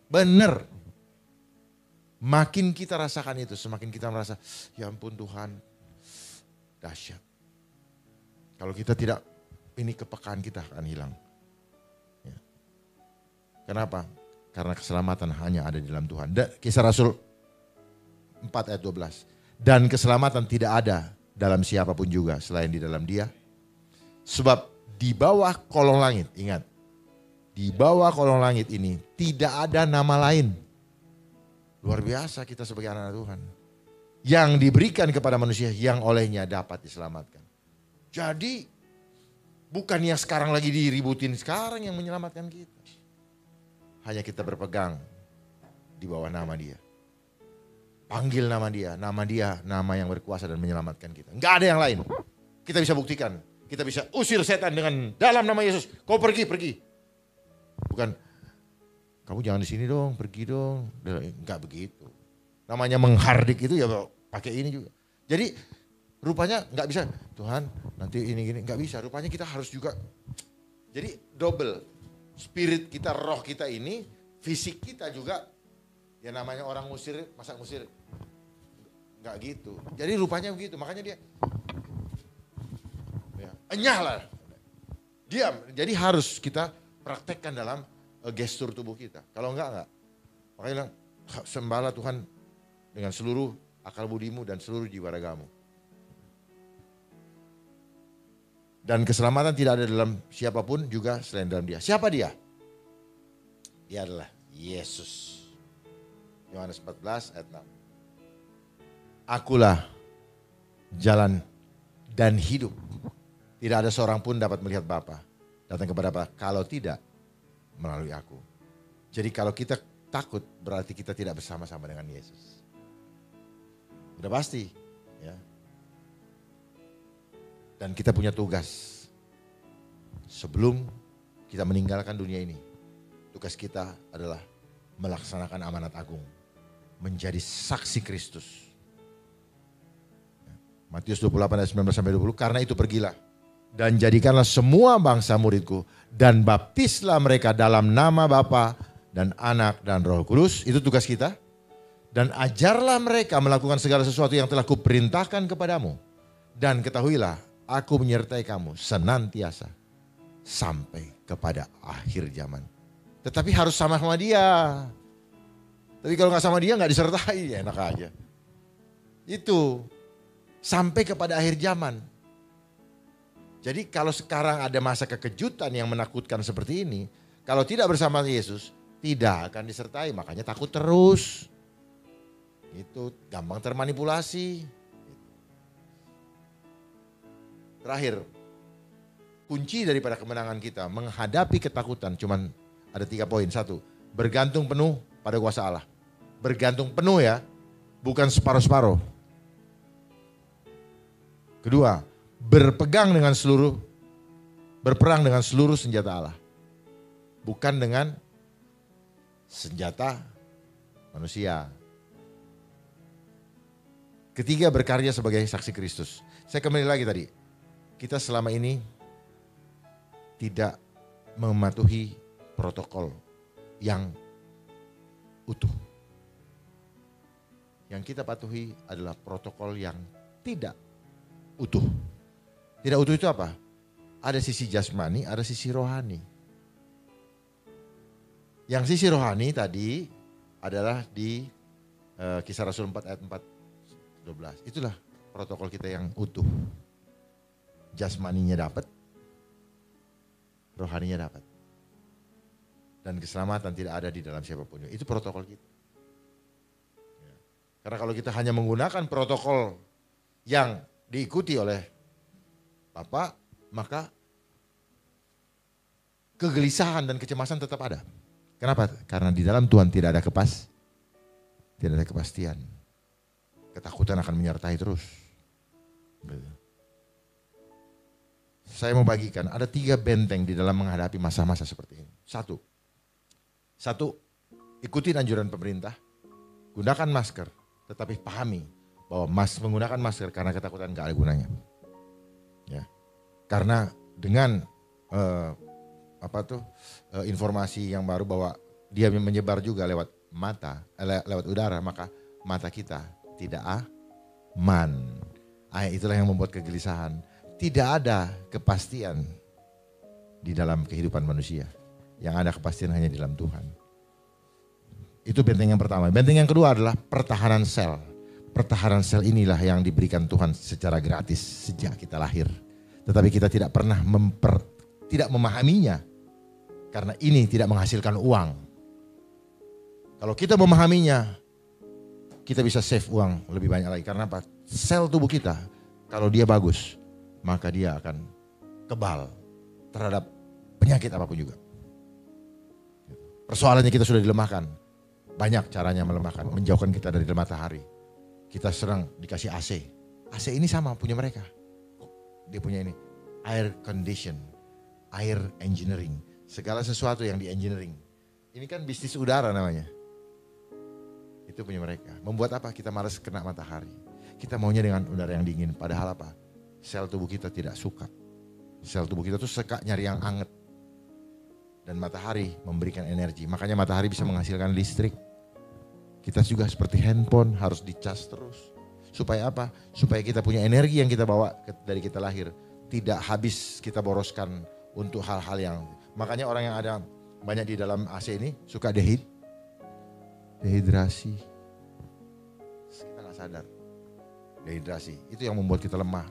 Benar. Makin kita rasakan itu. Semakin kita merasa. Ya ampun Tuhan. Dahsyat. Kalau kita tidak, ini kepekaan kita akan hilang. Ya. Kenapa? Karena keselamatan hanya ada di dalam Tuhan. Kisah Rasul 4 ayat 12. Dan keselamatan tidak ada dalam siapapun juga selain di dalam Dia. Sebab di bawah kolong langit, ingat. Di bawah kolong langit ini tidak ada nama lain. Luar biasa kita sebagai anak Tuhan. Yang diberikan kepada manusia yang olehnya dapat diselamatkan. Jadi bukan yang sekarang lagi diributin, sekarang yang menyelamatkan kita. Hanya kita berpegang di bawah nama Dia. Panggil nama Dia, nama yang berkuasa dan menyelamatkan kita. Enggak ada yang lain. Kita bisa buktikan, kita bisa usir setan dengan dalam nama Yesus. Kau pergi. Bukan, kamu jangan di sini dong, pergi dong. Enggak begitu. Namanya menghardik itu ya pakai ini juga. Jadi rupanya nggak bisa, Tuhan nanti ini gini, nggak bisa. Rupanya kita harus juga, jadi double. Spirit kita, roh kita ini, fisik kita juga, ya namanya orang ngusir, masa ngusir. Nggak gitu. Jadi rupanya begitu, makanya dia, ya, enyah lah. Diam, jadi harus kita praktekkan dalam gestur tubuh kita. Kalau enggak. Makanya bilang, sembahlah Tuhan dengan seluruh akal budimu dan seluruh jiwa ragamu. Dan keselamatan tidak ada dalam siapapun juga selain dalam Dia. Siapa Dia? Dia adalah Yesus. Yohanes 14 ayat 6. Akulah jalan dan hidup. Tidak ada seorang pun dapat melihat Bapa. Datang kepada Bapa kalau tidak melalui aku. Jadi kalau kita takut berarti kita tidak bersama-sama dengan Yesus. Udah pasti, ya. Dan kita punya tugas. Sebelum kita meninggalkan dunia ini, tugas kita adalah melaksanakan amanat agung. Menjadi saksi Kristus. Matius 28 ayat 19 sampai 20, karena itu pergilah. Dan jadikanlah semua bangsa muridku. Dan baptislah mereka dalam nama Bapa dan Anak dan Roh Kudus. Itu tugas kita. Dan ajarlah mereka melakukan segala sesuatu yang telah kuperintahkan kepadamu. Dan ketahuilah, aku menyertai kamu senantiasa sampai kepada akhir zaman. Tetapi harus sama Dia. Tapi kalau nggak sama Dia nggak disertai, ya enak aja. Itu sampai kepada akhir zaman. Jadi kalau sekarang ada masa kekejutan yang menakutkan seperti ini, kalau tidak bersama Yesus, tidak akan disertai. Makanya takut terus. Itu gampang termanipulasi. Terakhir, kunci daripada kemenangan kita menghadapi ketakutan cuman ada 3 poin. 1, bergantung penuh pada kuasa Allah. Bergantung penuh ya, bukan separuh-separuh. 2, berperang dengan seluruh senjata Allah. Bukan dengan senjata manusia. 3, berkarya sebagai saksi Kristus. Saya kembali lagi tadi. Kita selama ini tidak mematuhi protokol yang utuh. Yang kita patuhi adalah protokol yang tidak utuh. Tidak utuh itu apa? Ada sisi jasmani, ada sisi rohani. Yang sisi rohani tadi adalah di Kisah Rasul 4 ayat 4-12. Itulah protokol kita yang utuh. Jasmaninya dapat, rohaninya dapat. Dan keselamatan tidak ada di dalam siapapun. Itu protokol kita. Ya. Karena kalau kita hanya menggunakan protokol yang diikuti oleh Bapak, maka kegelisahan dan kecemasan tetap ada. Kenapa? Karena di dalam Tuhan tidak ada kepastian. Ketakutan akan menyertai terus. Saya mau bagikan, ada 3 benteng di dalam menghadapi masa-masa seperti ini. Satu, ikutin anjuran pemerintah, gunakan masker, tetapi pahami bahwa menggunakan masker karena ketakutan gak ada gunanya. Ya, karena dengan informasi yang baru bahwa dia menyebar juga lewat lewat udara, maka mata kita tidak aman. Itulah yang membuat kegelisahan. Tidak ada kepastian di dalam kehidupan manusia. Yang ada kepastian hanya di dalam Tuhan. Itu benteng yang pertama. Benteng yang kedua adalah pertahanan sel. Pertahanan sel inilah yang diberikan Tuhan secara gratis sejak kita lahir. Tetapi kita tidak pernah tidak memahaminya. Karena ini tidak menghasilkan uang. Kalau kita memahaminya, kita bisa save uang lebih banyak lagi. Karena apa? Sel tubuh kita, kalau dia bagus, maka dia akan kebal terhadap penyakit apapun juga. Persoalannya kita sudah dilemahkan. Banyak caranya melemahkan, menjauhkan kita dari matahari. Kita sering dikasih AC. AC ini sama punya mereka. Dia punya ini, air condition, air engineering. Segala sesuatu yang di engineering. Ini kan bisnis udara namanya. Itu punya mereka. Membuat apa? Kita malas kena matahari. Kita maunya dengan udara yang dingin. Padahal apa? Sel tubuh kita tidak suka. Sel tubuh kita tuh suka nyari yang anget. Dan matahari memberikan energi. Makanya matahari bisa menghasilkan listrik. Kita juga seperti handphone harus dicas terus. Supaya apa? Supaya kita punya energi yang kita bawa dari kita lahir. Tidak habis kita boroskan untuk hal-hal yang... Makanya orang yang ada banyak di dalam AC ini suka dehidrasi. Kita gak sadar. Dehidrasi. Itu yang membuat kita lemah.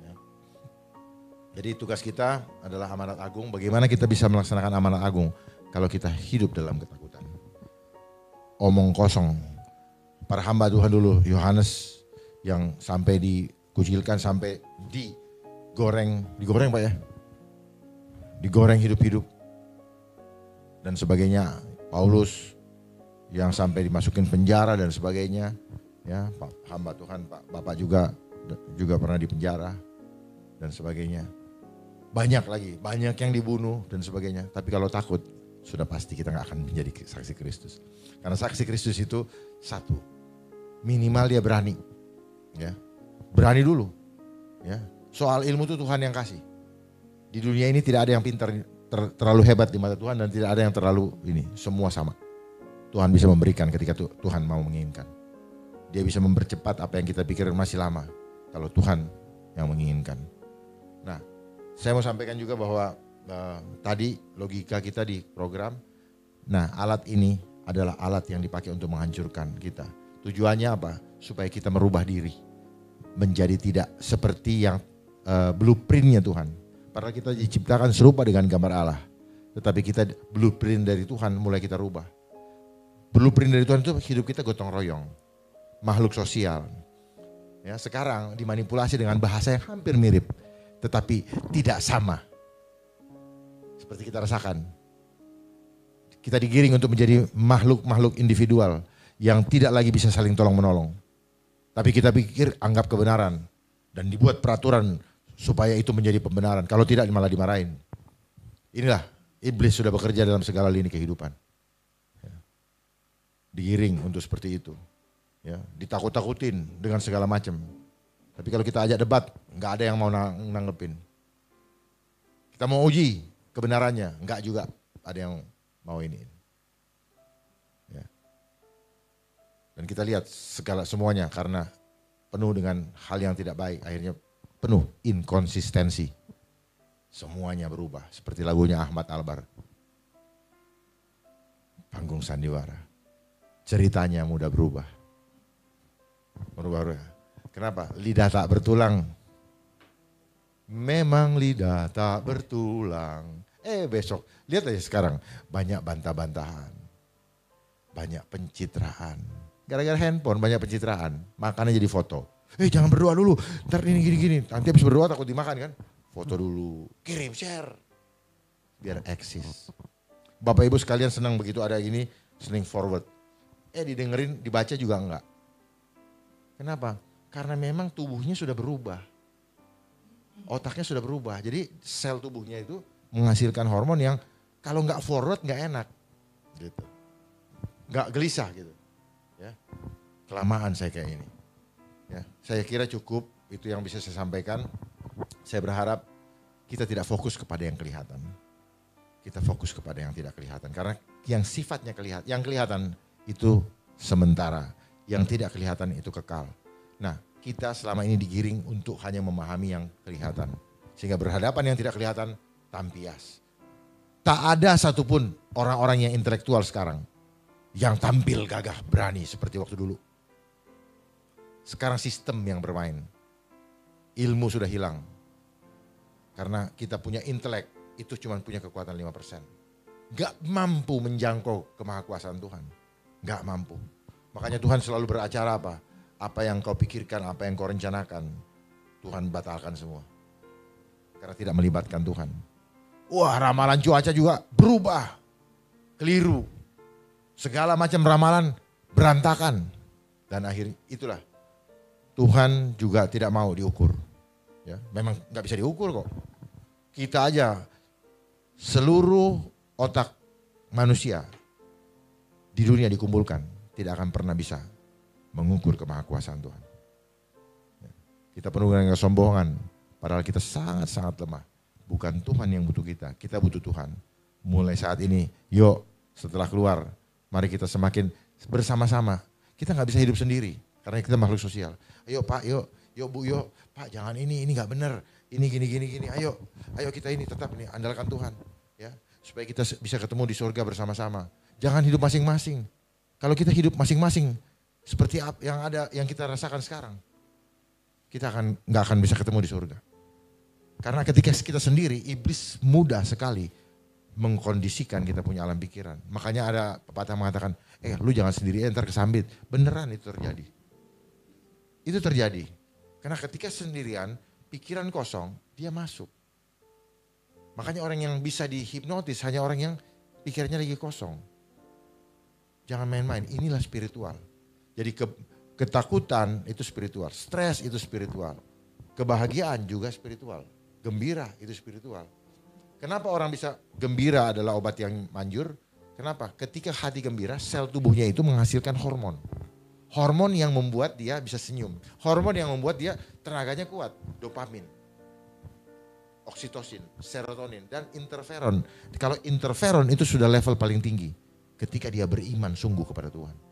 Ya. Jadi tugas kita adalah amanat agung. Bagaimana kita bisa melaksanakan amanat agung kalau kita hidup dalam ketakutan. Omong kosong. Para hamba Tuhan dulu, Yohanes yang sampai dikucilkan, sampai digoreng Pak ya. Digoreng hidup-hidup. Dan sebagainya. Paulus yang sampai dimasukin penjara dan sebagainya. Ya, hamba Tuhan, Pak Bapak juga pernah di penjara dan sebagainya. Banyak lagi, banyak yang dibunuh dan sebagainya. Tapi kalau takut, sudah pasti kita gak akan menjadi saksi Kristus. Karena saksi Kristus itu satu, minimal dia berani. Ya, berani dulu. Ya, soal ilmu itu Tuhan yang kasih. Di dunia ini tidak ada yang pintar, terlalu hebat di mata Tuhan, dan tidak ada yang terlalu ini. Semua sama. Tuhan bisa memberikan ketika Tuhan mau menginginkan. Dia bisa mempercepat apa yang kita pikir masih lama. Kalau Tuhan yang menginginkan. Nah, saya mau sampaikan juga bahwa tadi logika kita di program. Nah, alat ini adalah alat yang dipakai untuk menghancurkan kita. Tujuannya apa? Supaya kita merubah diri. Menjadi tidak seperti yang blueprintnya Tuhan. Padahal kita diciptakan serupa dengan gambar Allah. Tetapi kita blueprint dari Tuhan mulai kita rubah. Blueprint dari Tuhan itu hidup kita gotong royong. Makhluk sosial. Ya, sekarang dimanipulasi dengan bahasa yang hampir mirip. Tetapi tidak sama. Seperti kita rasakan. Kita digiring untuk menjadi makhluk-makhluk individual. Yang tidak lagi bisa saling tolong menolong. Tapi kita pikir anggap kebenaran. Dan dibuat peraturan supaya itu menjadi pembenaran. Kalau tidak malah dimarahin. Inilah iblis sudah bekerja dalam segala lini kehidupan. Ya. Digiring untuk seperti itu. Ya, ditakut-takutin dengan segala macam. Tapi kalau kita ajak debat, nggak ada yang mau nanggepin. Kita mau uji kebenarannya, nggak juga ada yang mau ini. Ya. Dan kita lihat semuanya karena penuh dengan hal yang tidak baik. Akhirnya penuh inkonsistensi. Semuanya berubah. Seperti lagunya Ahmad Albar. Panggung sandiwara. Ceritanya mudah berubah. Berubah. Kenapa? Lidah tak bertulang. Memang lidah tak bertulang. Besok, lihat aja sekarang. Banyak bantah-bantahan. Banyak pencitraan. Gara-gara handphone banyak pencitraan. Makannya jadi foto. Jangan berdoa dulu. Ntar ini gini-gini. Nanti habis berdoa takut dimakan kan. Foto dulu. Kirim, share. Biar eksis. Bapak Ibu sekalian senang begitu ada gini. Sling forward. Didengerin, dibaca juga enggak. Kenapa? Karena memang tubuhnya sudah berubah. Otaknya sudah berubah. Jadi sel tubuhnya itu menghasilkan hormon yang kalau nggak forward nggak enak. Gitu. Nggak gelisah gitu. Ya. Kelamaan saya kayak ini. Ya. Saya kira cukup itu yang bisa saya sampaikan. Saya berharap kita tidak fokus kepada yang kelihatan. Kita fokus kepada yang tidak kelihatan. Karena yang sifatnya kelihatan, yang kelihatan itu sementara. Yang tidak kelihatan itu kekal. Nah, kita selama ini digiring untuk hanya memahami yang kelihatan. Sehingga berhadapan yang tidak kelihatan, tampias. Tak ada satupun orang-orang yang intelektual sekarang yang tampil gagah berani seperti waktu dulu. Sekarang sistem yang bermain. Ilmu sudah hilang. Karena kita punya intelek, itu cuma punya kekuatan 5%. Gak mampu menjangkau kemahakuasaan Tuhan. Gak mampu. Makanya Tuhan selalu beracara apa? Apa yang kau pikirkan, apa yang kau rencanakan, Tuhan batalkan semua. Karena tidak melibatkan Tuhan. Wah, ramalan cuaca juga berubah. Keliru. Segala macam ramalan berantakan. Dan akhirnya itulah. Tuhan juga tidak mau diukur. Ya, memang gak bisa diukur kok. Kita aja seluruh otak manusia di dunia dikumpulkan. Tidak akan pernah bisa mengukur kemahakuasaan Tuhan. Kita penuh dengan kesombongan, padahal kita sangat-sangat lemah. Bukan Tuhan yang butuh kita, kita butuh Tuhan. Mulai saat ini, yuk setelah keluar, mari kita semakin bersama-sama. Kita gak bisa hidup sendiri, karena kita makhluk sosial. Ayo Pak, yuk Bu, yuk Pak, jangan ini gak benar. Ini gini, ayo kita ini tetap nih andalkan Tuhan. Ya, supaya kita bisa ketemu di surga bersama-sama. Jangan hidup masing-masing. Kalau kita hidup masing-masing, seperti yang kita rasakan sekarang, kita nggak akan bisa ketemu di surga. Karena ketika kita sendiri, iblis mudah sekali mengkondisikan kita punya alam pikiran. Makanya ada pepatah mengatakan, lu jangan sendiri, ntar kesambit. Beneran itu terjadi. Itu terjadi. Karena ketika sendirian, pikiran kosong, dia masuk. Makanya orang yang bisa dihipnotis hanya orang yang pikirannya lagi kosong. Jangan main-main, inilah spiritual. Jadi ketakutan itu spiritual, stres itu spiritual, kebahagiaan juga spiritual, gembira itu spiritual. Kenapa orang bisa gembira adalah obat yang manjur? Kenapa? Ketika hati gembira, sel tubuhnya itu menghasilkan hormon. Hormon yang membuat dia bisa senyum. Hormon yang membuat dia tenaganya kuat, dopamin, oksitosin, serotonin, dan interferon. Kalau interferon itu sudah level paling tinggi ketika dia beriman sungguh kepada Tuhan.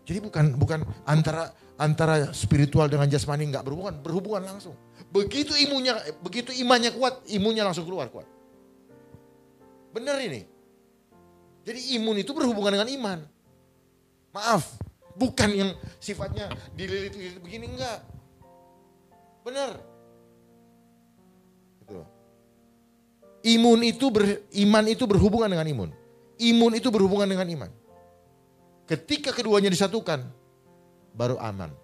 Jadi bukan antara spiritual dengan jasmani enggak berhubungan langsung. Begitu imannya kuat, imunnya langsung keluar kuat. Benar ini. Jadi imun itu berhubungan dengan iman. Maaf, bukan yang sifatnya dililit begini enggak. Benar. Gitu. Iman itu berhubungan dengan imun. Imun itu berhubungan dengan iman. Ketika keduanya disatukan, baru aman.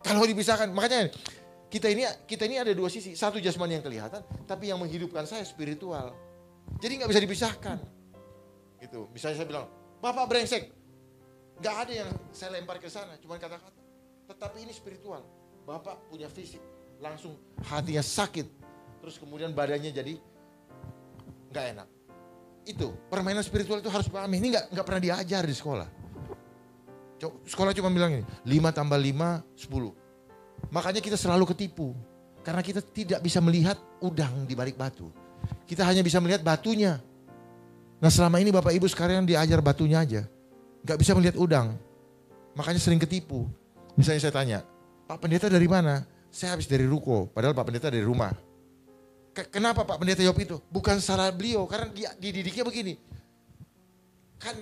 Kalau dipisahkan, makanya kita ini ada dua sisi. Satu jasmani yang kelihatan, tapi yang menghidupkan saya spiritual. Jadi nggak bisa dipisahkan. Gitu. Misalnya saya bilang, Bapak brengsek. Nggak ada yang saya lempar ke sana, cuma kata-kata. Tetapi ini spiritual. Bapak punya fisik, langsung hatinya sakit. Terus kemudian badannya jadi nggak enak. Itu permainan spiritual itu harus pahami. Ini nggak pernah diajar di sekolah. Sekolah cuma bilang ini 5 tambah 5 10. Makanya kita selalu ketipu karena kita tidak bisa melihat udang di balik batu. Kita hanya bisa melihat batunya. Nah selama ini Bapak Ibu sekarang diajar batunya aja, nggak bisa melihat udang. Makanya sering ketipu. Misalnya saya tanya, Pak Pendeta dari mana? Saya habis dari ruko, padahal Pak Pendeta dari rumah. Kenapa Pak Pendeta jawab itu? Bukan salah beliau, karena dia dididiknya begini. Kan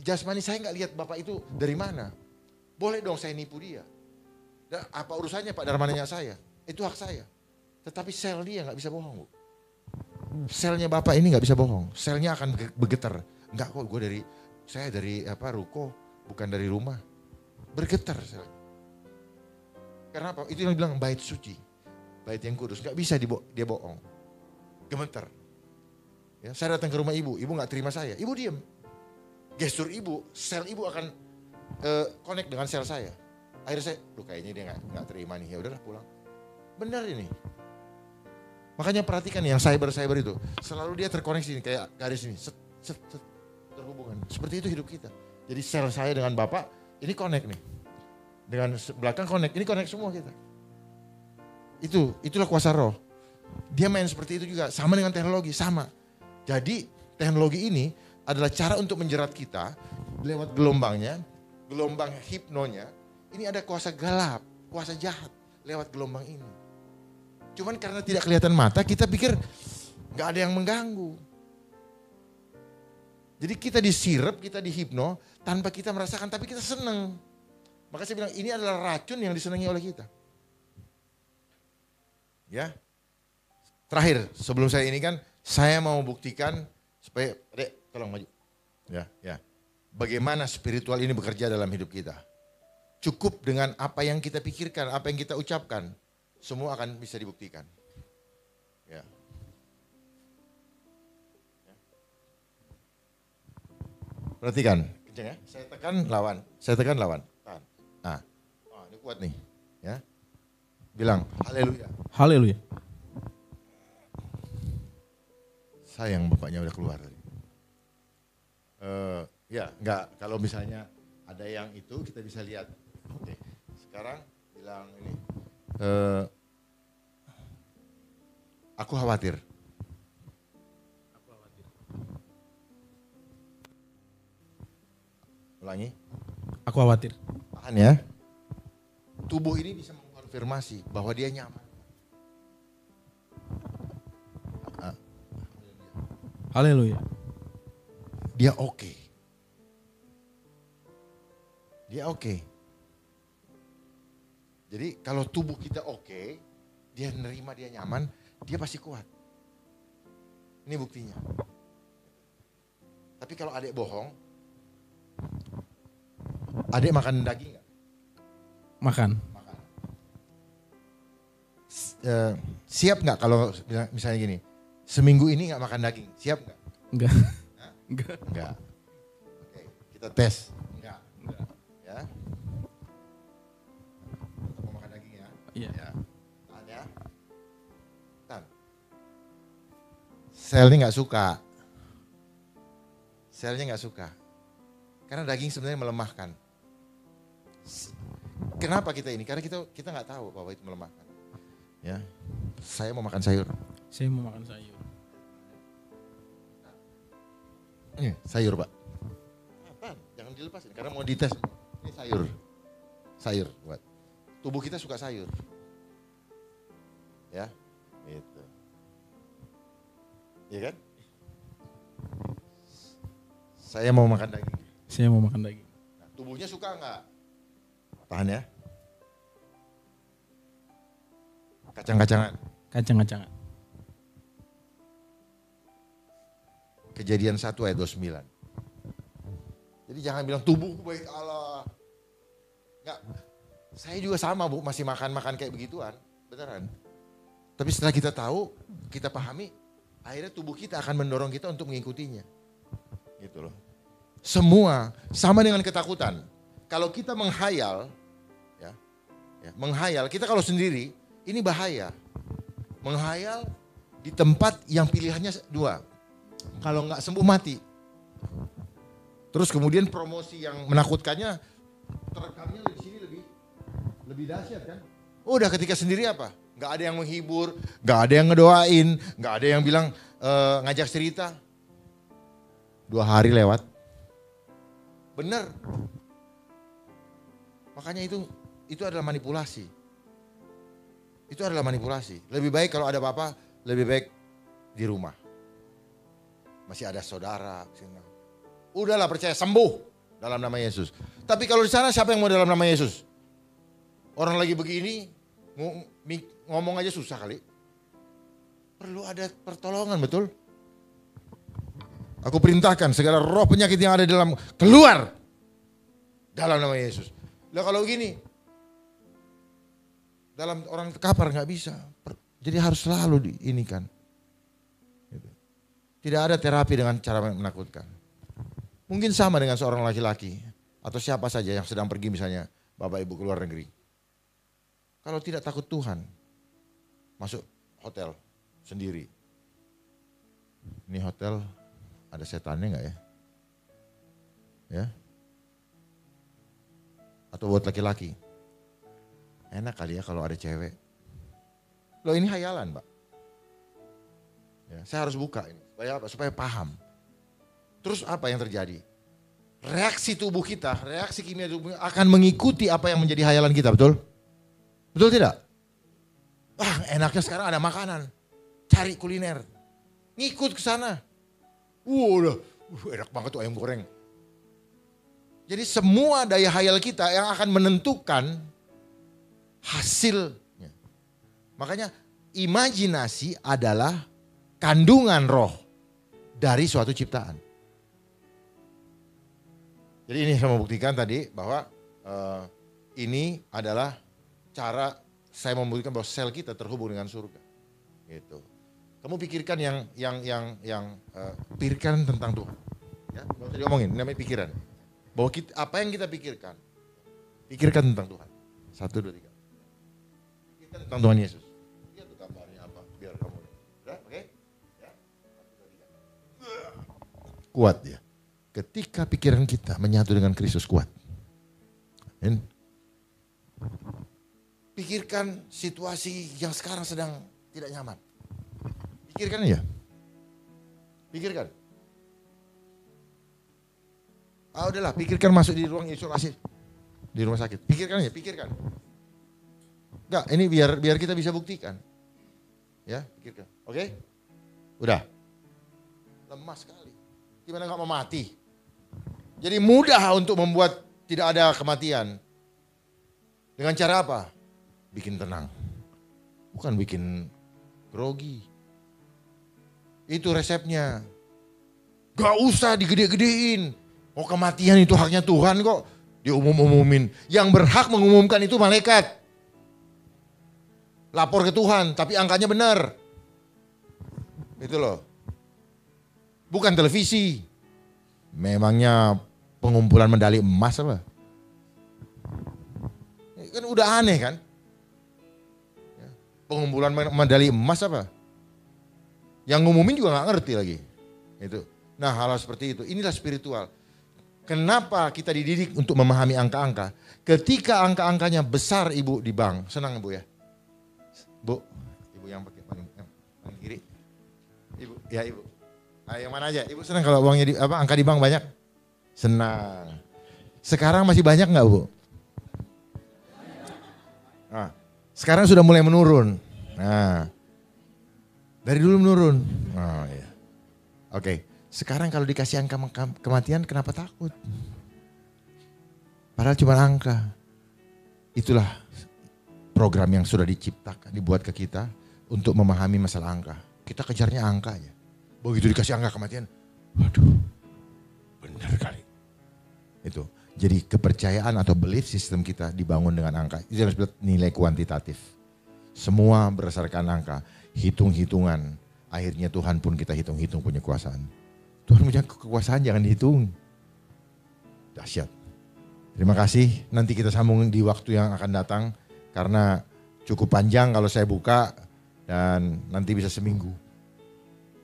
jasmani saya nggak lihat Bapak itu dari mana. Boleh dong saya nipu dia. Dan apa urusannya Pak Darman nanya saya? Itu hak saya. Tetapi sel dia nggak bisa bohong, Bu. Selnya Bapak ini nggak bisa bohong. Selnya akan bergetar. Enggak kok, saya dari ruko, bukan dari rumah. Bergetar sel. Karena apa? Itu yang bilang bait suci. Bait yang kudus. Nggak bisa dia bohong. Gemeter. Ya, saya datang ke rumah ibu nggak terima saya. Ibu diem. Gestur ibu, sel ibu akan connect dengan sel saya. Akhirnya saya, kayaknya dia nggak terima nih. Ya udahlah pulang. Benar ini. Makanya perhatikan yang cyber itu. Selalu dia terkoneksi nih, kayak garis ini. Terhubungan. Seperti itu hidup kita. Jadi sel saya dengan Bapak, ini connect nih. Dengan belakang connect, ini connect semua kita. Itulah kuasa roh. Dia main seperti itu juga, sama dengan teknologi, sama. Jadi teknologi ini adalah cara untuk menjerat kita lewat gelombangnya, gelombang hipnonya. Ini ada kuasa gelap, kuasa jahat lewat gelombang ini. Cuman karena tidak kelihatan mata, kita pikir gak ada yang mengganggu. Jadi kita disirep, kita dihipno, tanpa kita merasakan, tapi kita senang. Maka saya bilang ini adalah racun yang disenangi oleh kita. Ya, terakhir sebelum saya ini kan, saya mau buktikan supaya, Dek, tolong maju. Ya, bagaimana spiritual ini bekerja dalam hidup kita. Cukup dengan apa yang kita pikirkan, apa yang kita ucapkan. Semua akan bisa dibuktikan. Ya. Perhatikan, kencang ya. Saya tekan lawan. Tahan. Nah, ini kuat nih. Ya. Bilang, haleluya. Haleluya. Sayang bapaknya udah keluar tadi. Ya, enggak. Kalau misalnya ada yang itu kita bisa lihat. Oke. Sekarang bilang ini. Aku khawatir. Ulangi. Aku khawatir. Tahan ya. Tubuh ini bisa mengkonfirmasi bahwa dia nyaman. Haleluya. Dia oke. Dia oke. Jadi kalau tubuh kita oke, dia nerima, dia nyaman, dia pasti kuat. Ini buktinya. Tapi kalau adik bohong, adik makan daging nggak? Makan. Siap nggak kalau misalnya gini, seminggu ini nggak makan daging, siap nggak? Enggak. Hah? Enggak. Oke, kita tes. Enggak. Ya. Tetap mau makan daging ya? Iya. Ya. Tahan ya. Tahan. Sel ini nggak suka. Selnya nggak suka. Karena daging sebenarnya melemahkan. Kenapa kita ini? Karena kita nggak tahu bahwa itu melemahkan. Ya, saya mau makan sayur. Saya mau makan sayur. Ini sayur Pak. Apaan? Jangan dilepasin karena mau dites. Ini sayur. Sayur buat. Tubuh kita suka sayur. Ya, itu. Iya kan? Saya mau makan daging. Saya mau makan daging. Nah, tubuhnya suka nggak? Tahan ya. Kacang-kacangan. Kacang-kacangan. Kejadian 1 ayat 29. Jadi jangan bilang tubuhku baik Allah. Enggak. Saya juga sama Bu, masih makan-makan kayak begituan. Beneran. Tapi setelah kita tahu, kita pahami, akhirnya tubuh kita akan mendorong kita untuk mengikutinya. Gitu loh. Semua sama dengan ketakutan. Kalau kita menghayal, ya, menghayal, kita kalau sendiri, ini bahaya. Menghayal di tempat yang pilihannya dua. Kalau nggak sembuh mati. Terus kemudian promosi yang menakutkannya, terekamnya di sini lebih dahsyat kan. Udah ketika sendiri apa? Nggak ada yang menghibur, nggak ada yang ngedoain, nggak ada yang bilang ngajak cerita. 2 hari lewat. Bener. Makanya itu adalah manipulasi. Itu adalah manipulasi. Lebih baik kalau ada apa-apa, lebih baik di rumah. Masih ada saudara. Udahlah percaya, sembuh dalam nama Yesus. Tapi kalau di sana siapa yang mau dalam nama Yesus? Orang lagi begini, ngomong aja susah kali. Perlu ada pertolongan, betul? Aku perintahkan segala roh penyakit yang ada dalam, keluar dalam nama Yesus. Lah kalau gini, dalam orang terkapar nggak bisa. Jadi harus selalu diinikan. Tidak ada terapi dengan cara menakutkan. Mungkin sama dengan seorang laki-laki atau siapa saja yang sedang pergi misalnya bapak ibu ke luar negeri. Kalau tidak takut Tuhan, masuk hotel sendiri. Ini hotel ada setannya nggak ya? Ya? Atau buat laki-laki, enak kali ya kalau ada cewek. Loh ini hayalan, Pak. Ya, saya harus buka ini. Supaya apa? Supaya paham. Terus apa yang terjadi? Reaksi tubuh kita, reaksi kimia tubuh akan mengikuti apa yang menjadi hayalan kita, betul? Betul tidak? Wah enaknya sekarang ada makanan. Cari kuliner. Ngikut ke sana. Udah, enak banget tuh ayam goreng. Jadi semua daya hayal kita yang akan menentukan hasilnya. Makanya imajinasi adalah kandungan roh dari suatu ciptaan. Jadi ini saya membuktikan tadi bahwa ini adalah cara saya membuktikan bahwa sel kita terhubung dengan surga. Gitu. Kamu pikirkan pikirkan tentang Tuhan. Ya, nggak usah diomongin, namanya pikiran. Bahwa kita, apa yang kita pikirkan, pikirkan tentang Tuhan. 1, 2, 3. Pikirkan tentang Tuhan Yesus. Lihat tuh gambarnya apa, biar kamu. Udah, oke? Ya. 1, 2, 3. Kuat dia. Ketika pikiran kita menyatu dengan Kristus, kuat. Amin. Pikirkan situasi yang sekarang sedang tidak nyaman. Pikirkan ya. Pikirkan. Udahlah, pikirkan masuk di ruang isolasi. Di rumah sakit. Pikirkan ya, pikirkan. Enggak, ini biar kita bisa buktikan. Ya, pikirkan. Oke? Udah. Lemah sekali. Gimana gak mau mati? Jadi mudah untuk membuat tidak ada kematian. Dengan cara apa? Bikin tenang. Bukan bikin grogi. Itu resepnya. Gak usah digede-gedein. Oh kematian itu haknya Tuhan kok. Diumum-umumin. Yang berhak mengumumkan itu malaikat. Lapor ke Tuhan, tapi angkanya benar. Itu loh. Bukan televisi. Memangnya pengumpulan medali emas apa? Kan udah aneh kan? Pengumpulan medali emas apa? Yang ngumumin juga gak ngerti lagi. Itu. Nah hal seperti itu, inilah spiritual. Kenapa kita dididik untuk memahami angka-angka? Ketika angka-angkanya besar ibu di bank, senang ibu ya? Bu, ibu yang pakai paling kiri. Ibu, ya ibu. Yang mana aja? Ibu senang kalau uangnya angka di bank banyak? Senang. Sekarang masih banyak nggak bu? Nah, sekarang sudah mulai menurun. Nah, dari dulu menurun. Oh, ya. Oke, sekarang kalau dikasih angka kematian kenapa takut? Padahal cuma angka. Itulah program yang sudah diciptakan, dibuat ke kita untuk memahami masalah angka. Kita kejarnya angka aja. Begitu dikasih angka kematian, waduh, benar kali. Itu. Jadi kepercayaan atau belief system kita dibangun dengan angka. Itu yang disebut nilai kuantitatif. Semua berdasarkan angka, hitung-hitungan. Akhirnya Tuhan pun kita hitung-hitung punya kekuasaan. Tuhan punya kekuasaan jangan dihitung. Dahsyat. Terima kasih. Nanti kita sambung di waktu yang akan datang. Karena cukup panjang kalau saya buka dan nanti bisa seminggu.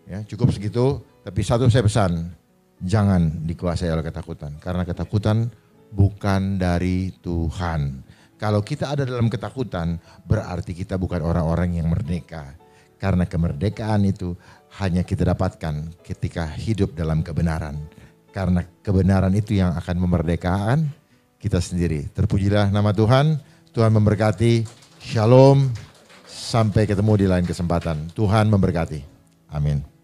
Ya, cukup segitu. Tapi satu saya pesan. Jangan dikuasai oleh ketakutan. Karena ketakutan bukan dari Tuhan. Kalau kita ada dalam ketakutan, berarti kita bukan orang-orang yang merdeka. Karena kemerdekaan itu hanya kita dapatkan ketika hidup dalam kebenaran. Karena kebenaran itu yang akan memerdekakan kita sendiri. Terpujilah nama Tuhan. Tuhan memberkati. Shalom. Sampai ketemu di lain kesempatan. Tuhan memberkati. Amin.